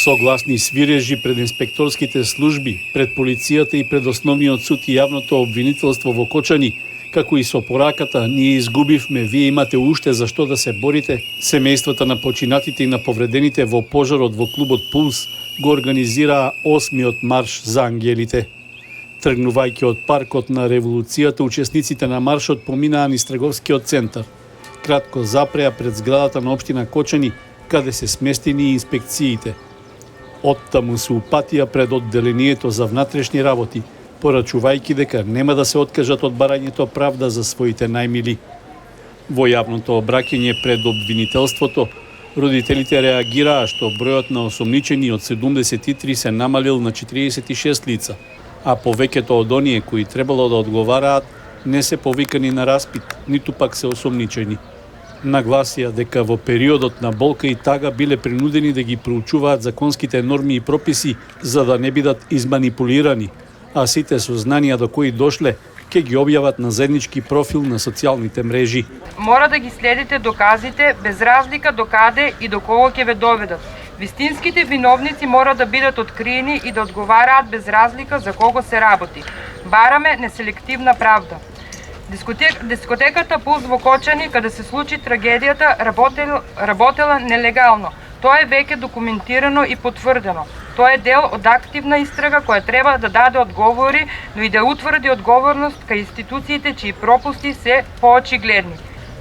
Согласни свирежи пред инспекторските служби, пред полицијата и пред основниот суд и јавното обвинителство во Кочани, како и со пораката "Ние изгубивме, вие имате уште за што да се борите", семејствата на починатите и на повредените во пожарот во клубот Пулс го организираа 8-миот марш за ангелите. Тргнувајќи од паркот на Револуцијата, учесниците на маршот поминаа низ трговскиот центар. Кратко запреа пред зградата на општина Кочани, каде се сместени и инспекциите. Оттаму се упатија пред одделението за внатрешни работи, порачувајќи дека нема да се откажат од барањето правда за своите најмили. Во јавното обраќање пред обвинителството, родителите реагираа што бројот на осомничени од 73 се намалил на 46 лица, а повеќето од оние кои требало да одговараат не се повикани на распит, ниту пак се осомничени. Нагласија дека во периодот на болка и тага биле принудени да ги проучуваат законските норми и прописи за да не бидат изманипулирани, а сите сознанија до кои дошле ќе ги објават на заеднички профил на социјалните мрежи. Мора да ги следите доказите без разлика до каде и до кого ќе ве доведат. Вистинските виновници мора да бидат откриени и да одговараат без разлика за кого се работи. Бараме неселективна правда. Дискотеката Пулс во Кочани, каде се случи трагедијата, работела нелегално. Тоа е веќе документирано и потврдено. Тоа е дел од активна истрага која треба да даде одговори, но и да утврди одговорност кај институциите чии пропусти се поочигледни.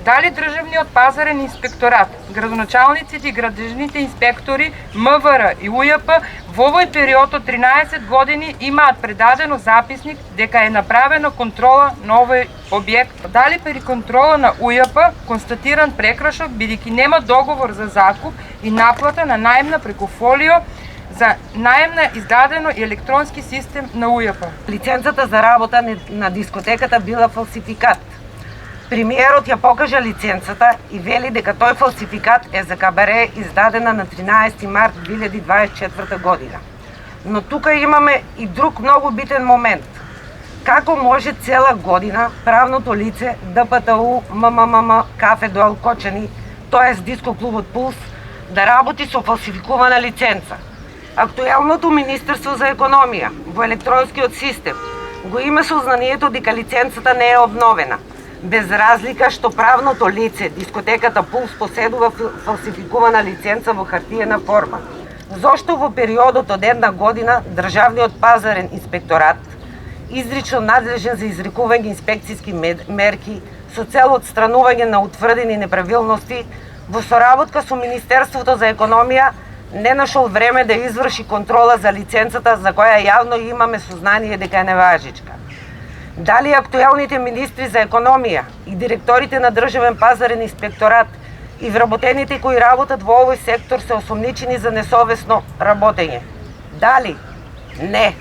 Дали Државниот пазарен инспекторат, градоначалниците и градежните инспектори, МВР и УЈП во овој период од 13 години имаат предадено записник дека е направена контрола на овој објект? Дали при контрола на УЈП констатиран прекршок бидејќи нема договор за закуп и наплата на наемна преку фолио за наемна издадено и електронски систем на УЈП? Лиценцата за работа на дискотеката била фалсификат. Премиерот ја покажа лиценцата и вели дека тој фалсификат е за кабаре издадена на 13 март 2024 година. Но тука имаме и друг многу битен момент. Како може цела година правното лице ДПТУ МММ Кафе Дуел Кочани, тоест диско клубот Пулс, да работи со фалсификувана лиценца? Актуелното Министерство за економија во електронскиот систем го има сознанието дека лиценцата не е обновена, без разлика што правното лице, дискотеката Пулс, поседува фалсификувана лиценца во хартиена форма. Зошто во периодот од една година Државниот пазарен инспекторат, изрично надлежен за изрекување инспекцијски мерки со цел отстранување на утврдени неправилности, во соработка со Министерството за економија, не нашол време да изврши контрола за лиценцата за која јавно имаме сознание дека е неважичка? Дали актуелните министри за економија и директорите на Државен пазарен инспекторат и вработените кои работат во овој сектор се осомничени за несовесно работење? Дали? Не.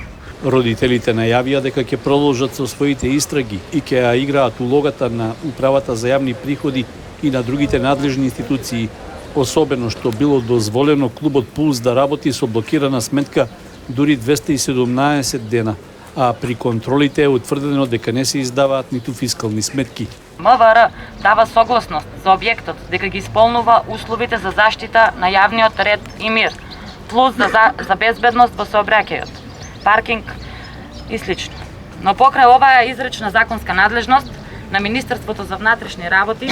Родителите најавија дека ќе продолжат со своите истраги и ќе ја играат улогата на Управата за јавни приходи и на другите надлежни институции, особено што било дозволено клубот Пулс да работи со блокирана сметка дури 217 дена, а при контролите е утврдено дека не се издаваат ниту фискални сметки. МВР дава согласност за објектот дека ги исполнува условите за заштита на јавниот ред и мир, плюс за безбедност во сообраќајот, паркинг и слично. Но покрај оваа изречна законска надлежност на Министерството за внатрешни работи,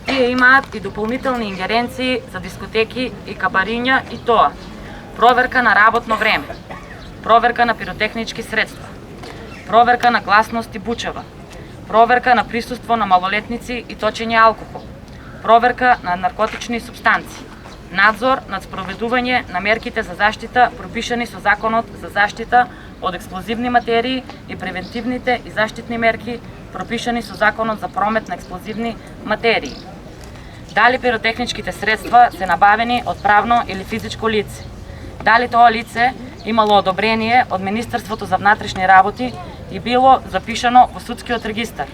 тие имаат и дополнителни ингеренции за дискотеки и кабариња, и тоа: проверка на работно време, проверка на пиротехнички средства, проверка на гласност и бучава, проверка на присуство на малолетници и точење алкохол, проверка на наркотични супстанции, надзор над спроведување на мерките за заштита пропишани со Законот за заштита од експлозивни материи и превентивните и заштитни мерки пропишани со Законот за промет на експлозивни материи. Дали пиротехничките средства се набавени од правно или физичко лице? Дали тоа лице имало одобрение од Министерството за внатрешни работи и било запишано во судскиот регистар?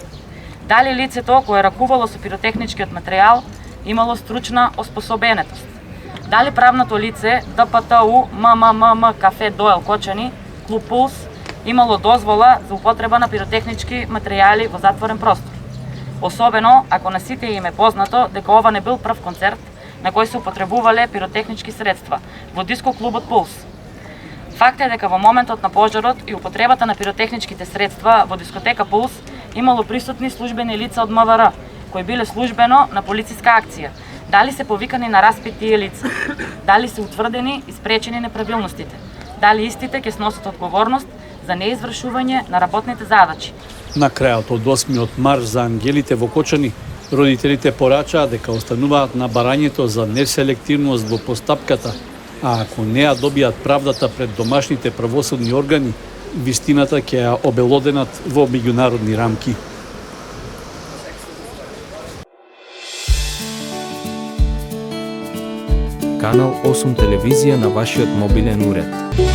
Дали лицето кое ракувало со пиротехничкиот материјал имало стручна оспособенетост? Дали правното лице ДПТУ МММ Кафе Дуел Кочани, клуб Пулс, имало дозвола за употреба на пиротехнички материјали во затворен простор? Особено ако на сите им е познато дека ова не бил прв концерт на кои се употребувале пиротехнички средства во диско-клубот Пулс. Факт е дека во моментот на пожарот и употребата на пиротехничките средства во дискотека Пулс имало присутни службени лица од МВР, кои биле службено на полициска акција. Дали се повикани на распит тие лица? Дали се утврдени и спречени неправилностите? Дали истите ќе сносат одговорност за неизвршување на работните задачи? На крајот од 8 марш за ангелите во Кочани, родителите порачаа дека остануваат на барањето за неселективност во постапката, а ако не ја добијат правдата пред домашните правосудни органи, вистината ќе ја обелоденат во меѓународни рамки. Канал 8 телевизија на вашиот мобилен уред.